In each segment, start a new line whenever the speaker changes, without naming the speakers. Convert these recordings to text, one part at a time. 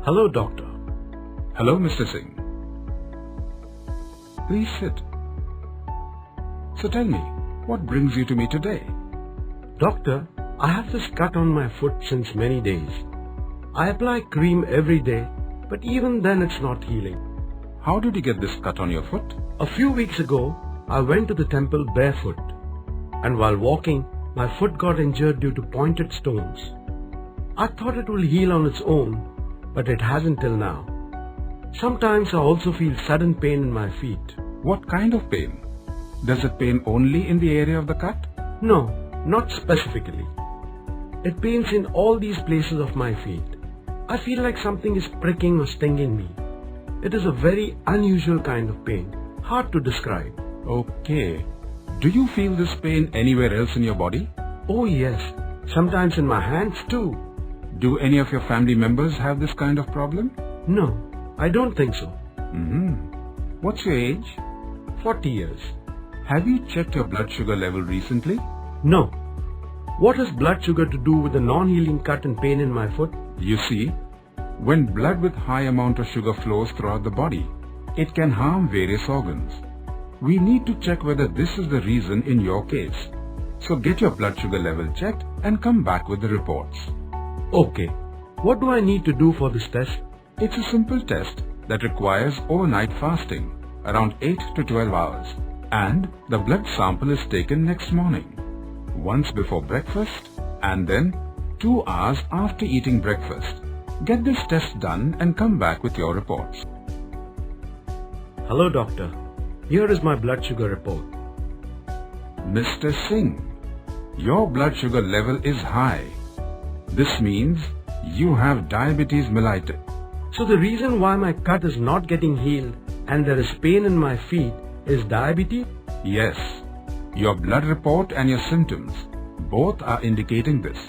Hello, doctor.
Hello, Mr. Singh. Please sit. So tell me, what brings you to me today?
Doctor, I have this cut on my foot since many days. I apply cream every day, but even then it's not healing.
How did you get this cut on your foot?
A few weeks ago, I went to the temple barefoot, and while walking, my foot got injured due to pointed stones. I thought it will heal on its own, but it hasn't till now. Sometimes I also feel sudden pain in my feet.
What kind of pain? Does it pain only in the area of the cut?
No, not specifically. It pains in all these places of my feet. I feel like something is pricking or stinging me. It is a very unusual kind of pain, hard to describe.
Okay. Do you feel this pain anywhere else in your body?
Oh yes, sometimes in my hands too.
Do any of your family members have this kind of problem?
No, I don't think so.
What's your age?
40 years.
Have you checked your blood sugar level recently?
No. What has blood sugar to do with the non-healing cut and pain in my foot?
You see, when blood with high amount of sugar flows throughout the body, it can harm various organs. We need to check whether this is the reason in your case. So get your blood sugar level checked and come back with the reports.
Okay. What do I need to do for this test?
It's a simple test that requires overnight fasting, around 8 to 12 hours. And the blood sample is taken next morning, once before breakfast and then 2 hours after eating breakfast. Get this test done and come back with your reports.
Hello, doctor. Here is my blood sugar report.
Mr. Singh, your blood sugar level is high. This means you have diabetes mellitus.
So the reason why my cut is not getting healed and there is pain in my feet is diabetes?
Yes. Your blood report and your symptoms both are indicating this.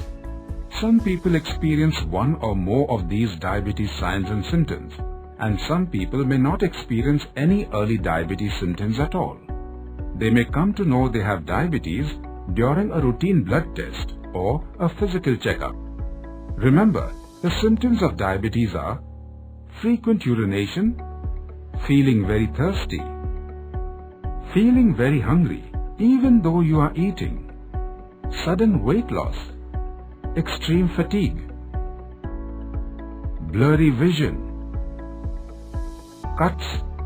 Some people experience one or more of these diabetes signs and symptoms, and some people may not experience any early diabetes symptoms at all. They may come to know they have diabetes during a routine blood test or a physical checkup. Remember, the symptoms of diabetes are frequent urination, feeling very thirsty, feeling very hungry even though you are eating, sudden weight loss, extreme fatigue, blurry vision, cuts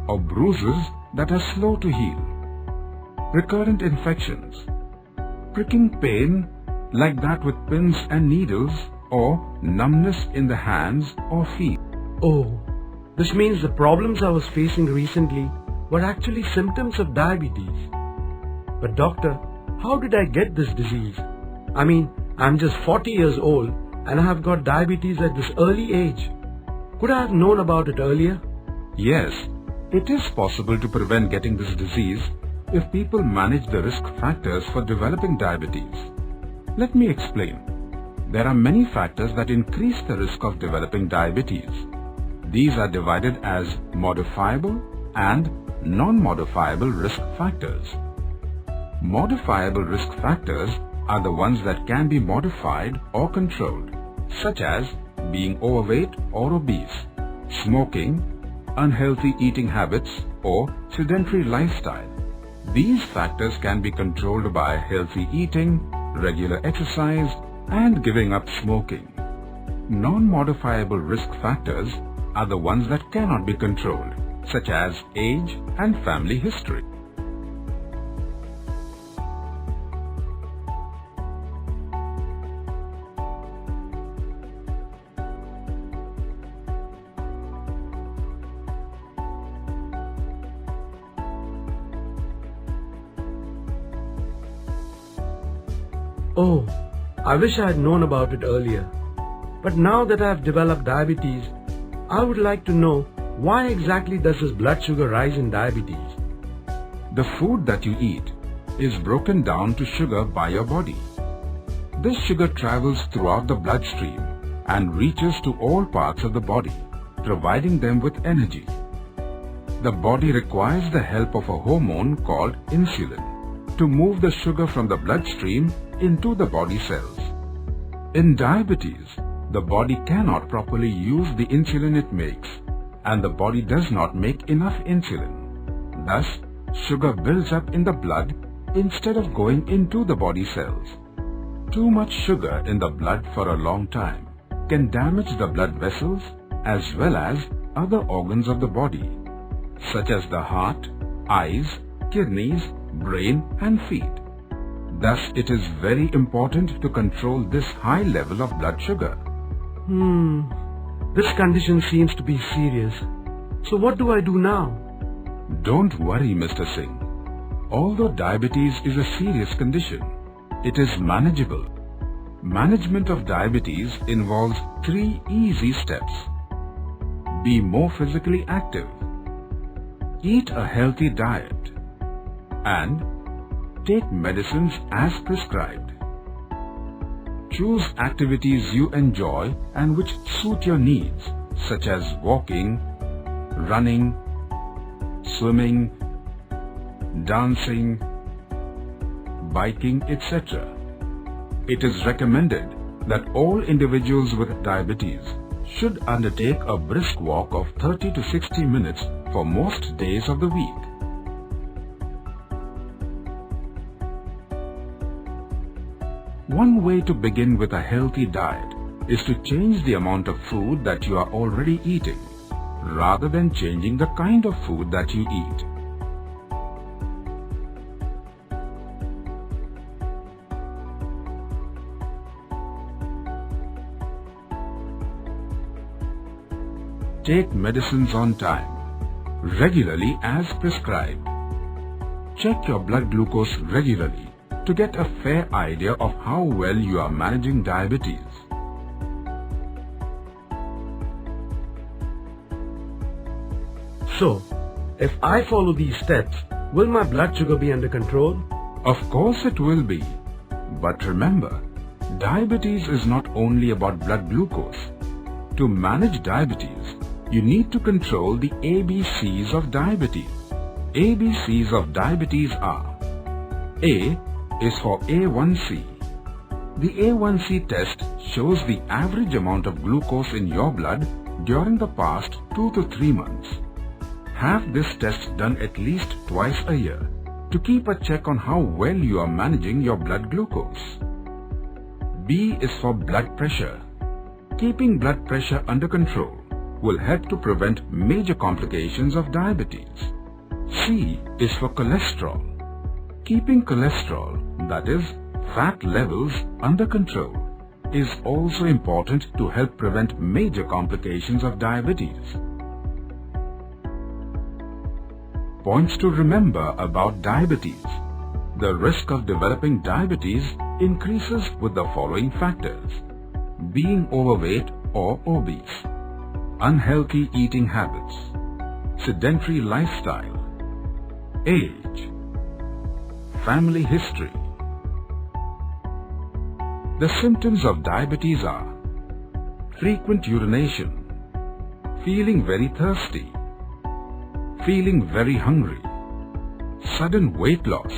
or bruises that are slow to heal, recurrent infections, pricking pain like that with pins and needles, or numbness in the hands or feet.
Oh, this means the problems I was facing recently were actually symptoms of diabetes. But doctor, how did I get this disease? I mean, I'm just 40 years old and I have got diabetes at this early age. Could I have known about it earlier?
Yes, it is possible to prevent getting this disease if people manage the risk factors for developing diabetes. Let me explain. There are many factors that increase the risk of developing diabetes. These are divided as modifiable and non-modifiable risk factors. Modifiable risk factors are the ones that can be modified or controlled, such as being overweight or obese, smoking, unhealthy eating habits, or sedentary lifestyle. These factors can be controlled by healthy eating, regular exercise, and giving up smoking. Non-modifiable risk factors are the ones that cannot be controlled, such as age and family history.
Oh, I wish I had known about it earlier. But now that I have developed diabetes, I would like to know why exactly does this blood sugar rise in diabetes?
The food that you eat is broken down to sugar by your body. This sugar travels throughout the bloodstream and reaches to all parts of the body, providing them with energy. The body requires the help of a hormone called insulin to move the sugar from the bloodstream into the body cells. In diabetes, the body cannot properly use the insulin it makes, and the body does not make enough insulin. Thus, sugar builds up in the blood instead of going into the body cells. Too much sugar in the blood for a long time can damage the blood vessels as well as other organs of the body, such as the heart, eyes, kidneys, brain and feet. Thus, it is very important to control this high level of blood sugar.
This condition seems to be serious. So what do I do now?
Don't worry, Mr. Singh. Although diabetes is a serious condition, it is manageable. Management of diabetes involves 3 easy steps. Be more physically active. Eat a healthy diet. And take medicines as prescribed. Choose activities you enjoy and which suit your needs, such as walking, running, swimming, dancing, biking, etc. It is recommended that all individuals with diabetes should undertake a brisk walk of 30 to 60 minutes for most days of the week. One way to begin with a healthy diet is to change the amount of food that you are already eating, rather than changing the kind of food that you eat. Take medicines on time, regularly as prescribed. Check your blood glucose regularly to get a fair idea of how well you are managing diabetes.
So, if I follow these steps, will my blood sugar be under control?
Of course it will be. But remember, diabetes is not only about blood glucose. To manage diabetes, you need to control the ABCs of diabetes. ABCs of diabetes are: A is for A1C. The A1C test shows the average amount of glucose in your blood during the past 2 to 3 months. Have this test done at least twice a year to keep a check on how well you are managing your blood glucose. B is for blood pressure. Keeping blood pressure under control will help to prevent major complications of diabetes. C is for cholesterol. Keeping cholesterol, that is, fat levels, under control is also important to help prevent major complications of diabetes. Points to remember about diabetes. The risk of developing diabetes increases with the following factors: being overweight or obese, unhealthy eating habits, sedentary lifestyle, age, family history. The symptoms of diabetes are frequent urination, feeling very thirsty, feeling very hungry, sudden weight loss,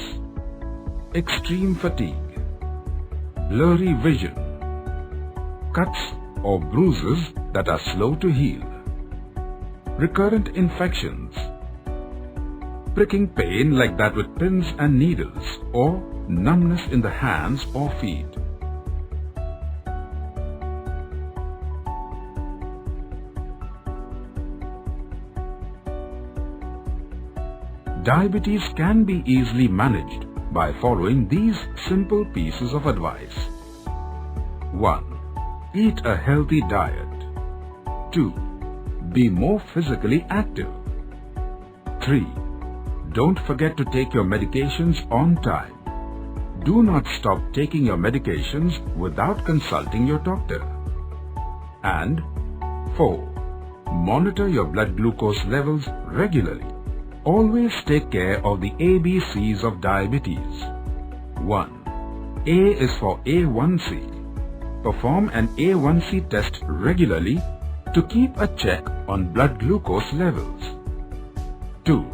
extreme fatigue, blurry vision, cuts or bruises that are slow to heal, recurrent infections, pricking pain like that with pins and needles, or numbness in the hands or feet. Diabetes can be easily managed by following these simple pieces of advice. 1. Eat a healthy diet. 2. Be more physically active. 3. Don't forget to take your medications on time. Do not stop taking your medications without consulting your doctor. And 4. Monitor your blood glucose levels regularly. Always take care of the ABCs of diabetes. 1. A is for A1C. Perform an A1C test regularly to keep a check on blood glucose levels. 2.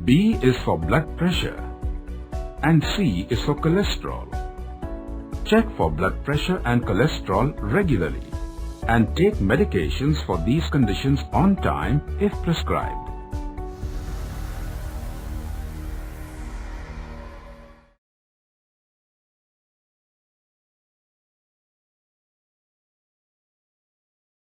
B is for blood pressure. And C is for cholesterol. Check for blood pressure and cholesterol regularly. and take medications for these conditions on time if prescribed.